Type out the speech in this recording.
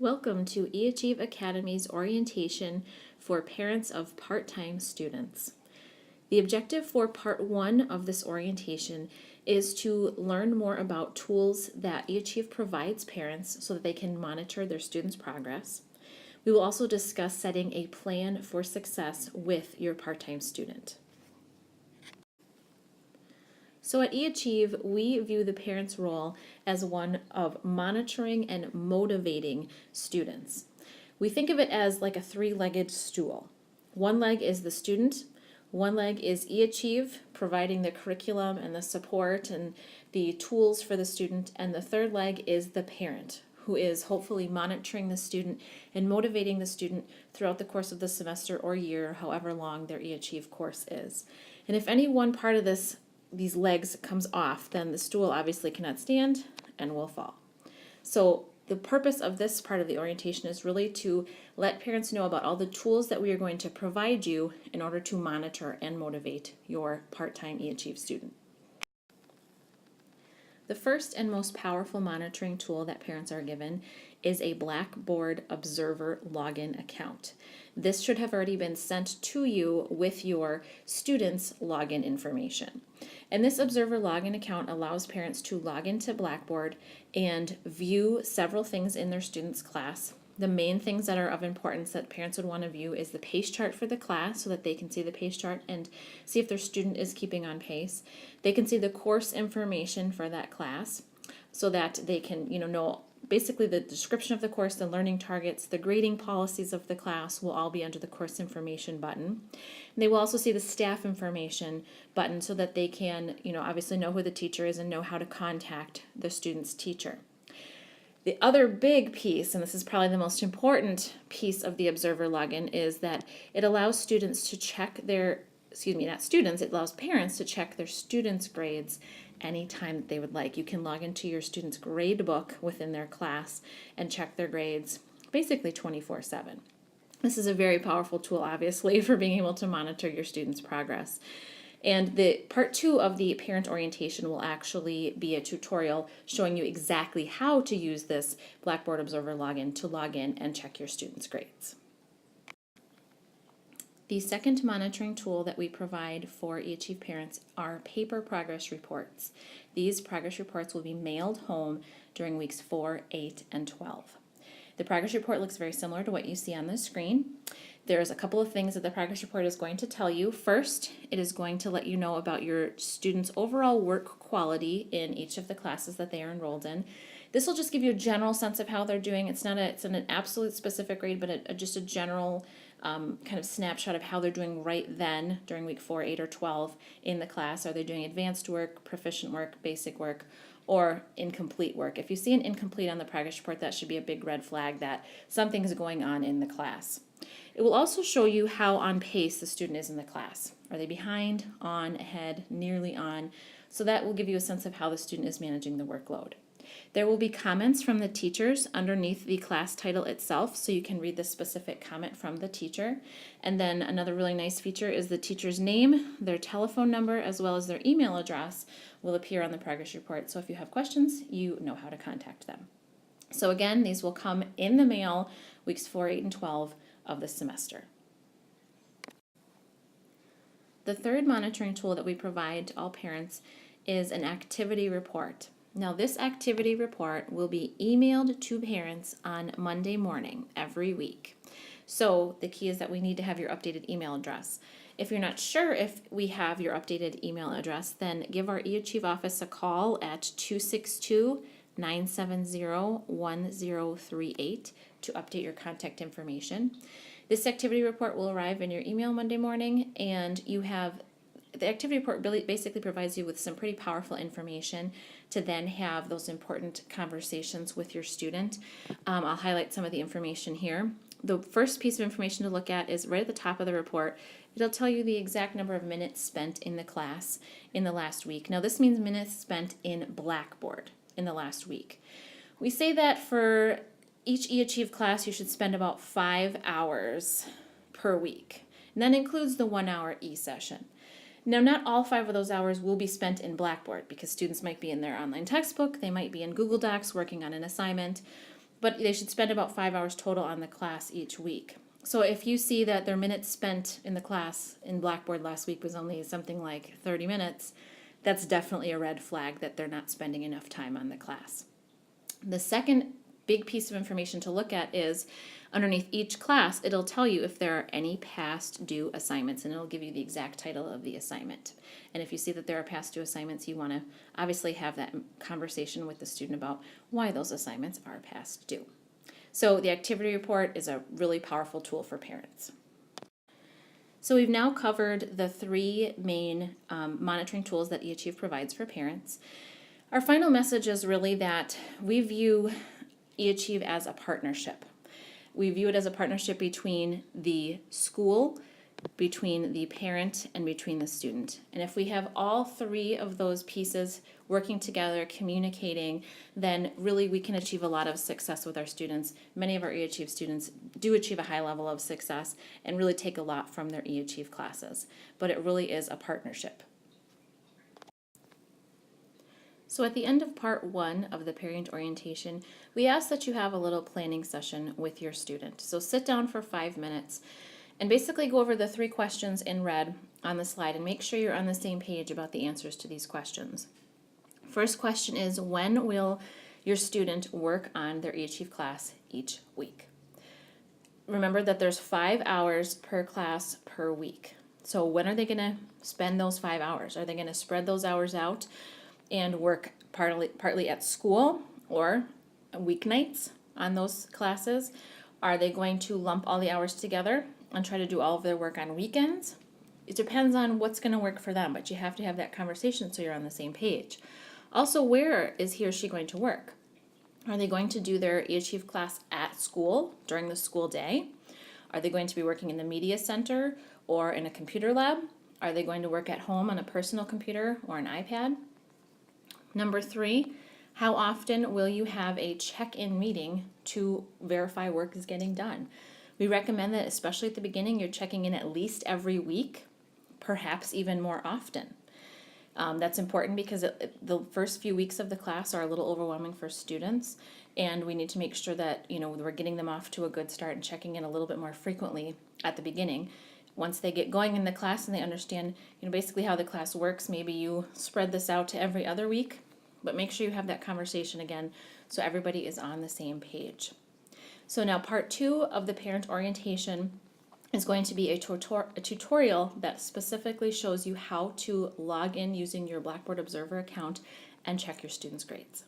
Welcome to eAchieve Academy's orientation for parents of part-time students. The objective for part 1 of this orientation is to learn more about tools that eAchieve provides parents so that they can monitor their students' progress. We will also discuss setting a plan for success with your part-time student. So at eAchieve, we view the parent's role as one of monitoring and motivating students. We think of it as like a three-legged stool. One leg is the student, one leg is eAchieve, providing the curriculum and the support and the tools for the student, and the third leg is the parent, who is hopefully monitoring the student and motivating the student throughout the course of the semester or year, however long their eAchieve course is. And if any one part of these legs comes off, then the stool obviously cannot stand and will fall. So the purpose of this part of the orientation is really to let parents know about all the tools that we are going to provide you in order to monitor and motivate your part-time eAchieve student. The first and most powerful monitoring tool that parents are given is a Blackboard Observer login account. This should have already been sent to you with your students' login information. And this Observer login account allows parents to log into Blackboard and view several things in their students' class. The main things that are of importance that parents would want to view is the pace chart for the class so that they can see the pace chart and see if their student is keeping on pace. They can see the course information for that class so that they can know basically the description of the course, the learning targets, the grading policies of the class will all be under the course information button. And they will also see the staff information button so that they can obviously know who the teacher is and know how to contact the student's teacher. The other big piece, and this is probably the most important piece of the Observer login, is that it allows students to check it allows parents to check their students' grades anytime that they would like. You can log into your student's grade book within their class and check their grades basically 24/7. This is a very powerful tool, obviously, for being able to monitor your students' progress. And the part 2 of the parent orientation will actually be a tutorial showing you exactly how to use this Blackboard Observer login to log in and check your students' grades. The second monitoring tool that we provide for eAchieve parents are paper progress reports. These progress reports will be mailed home during weeks 4, 8, and 12. The progress report looks very similar to what you see on the screen. There's a couple of things that the progress report is going to tell you. First, it is going to let you know about your students' overall work quality in each of the classes that they are enrolled in. This will just give you a general sense of how they're doing. It's not an absolute specific grade, but just a general kind of snapshot of how they're doing right then during week 4, 8, or 12 in the class. Are they doing advanced work, proficient work, basic work, or incomplete work? If you see an incomplete on the progress report, that should be a big red flag that something's going on in the class. It will also show you how on pace the student is in the class. Are they behind, on, ahead, nearly on? So that will give you a sense of how the student is managing the workload. There will be comments from the teachers underneath the class title itself, so you can read the specific comment from the teacher. And then another really nice feature is the teacher's name, their telephone number, as well as their email address will appear on the progress report. So if you have questions, you know how to contact them. So again, these will come in the mail weeks 4, 8, and 12 of the semester. The third monitoring tool that we provide to all parents is an activity report. Now, this activity report will be emailed to parents on Monday morning every week. So the key is that we need to have your updated email address. If you're not sure if we have your updated email address, then give our eAchieve office a call at 262-970-1038 to update your contact information. This activity report will arrive in your email Monday morning, and the activity report basically provides you with some pretty powerful information to then have those important conversations with your student. I'll highlight some of the information here. The first piece of information to look at is right at the top of the report. It'll tell you the exact number of minutes spent in the class in the last week. Now, this means minutes spent in Blackboard in the last week. We say that for each eAchieve class, you should spend about 5 hours per week. And that includes the 1-hour e-session. Now, not all 5 of those hours will be spent in Blackboard because students might be in their online textbook, they might be in Google Docs working on an assignment, but they should spend about 5 hours total on the class each week. So if you see that their minutes spent in the class in Blackboard last week was only something like 30 minutes, that's definitely a red flag that they're not spending enough time on the class. The second big piece of information to look at is underneath each class, it'll tell you if there are any past due assignments, and it'll give you the exact title of the assignment. And if you see that there are past due assignments, you want to obviously have that conversation with the student about why those assignments are past due. So the activity report is a really powerful tool for parents. So we've now covered the three main monitoring tools that eAchieve provides for parents. Our final message is really that we view eAchieve as a partnership. We view it as a partnership between the school, between the parent, and between the student. And if we have all three of those pieces working together, communicating, then really we can achieve a lot of success with our students. Many of our eAchieve students do achieve a high level of success and really take a lot from their eAchieve classes. But it really is a partnership. So at the end of part 1 of the parent orientation, we ask that you have a little planning session with your student. So sit down for 5 minutes and basically go over the 3 questions in red on the slide and make sure you're on the same page about the answers to these questions. First question is, when will your student work on their eAchieve class each week? Remember that there's 5 hours per class per week. So when are they going to spend those 5 hours? Are they going to spread those hours out and work partly at school or weeknights on those classes? Are they going to lump all the hours together and try to do all of their work on weekends? It depends on what's going to work for them, but you have to have that conversation so you're on the same page. Also, where is he or she going to work? Are they going to do their eAchieve class at school during the school day? Are they going to be working in the media center or in a computer lab? Are they going to work at home on a personal computer or an iPad? Number 3, how often will you have a check-in meeting to verify work is getting done? We recommend that, especially at the beginning, you're checking in at least every week, perhaps even more often. That's important because the first few weeks of the class are a little overwhelming for students, and we need to make sure that we're getting them off to a good start and checking in a little bit more frequently at the beginning. Once they get going in the class and they understand basically how the class works, maybe you spread this out to every other week, but make sure you have that conversation again so everybody is on the same page. So now part 2 of the parent orientation is going to be a tutorial that specifically shows you how to log in using your Blackboard Observer account and check your students' grades.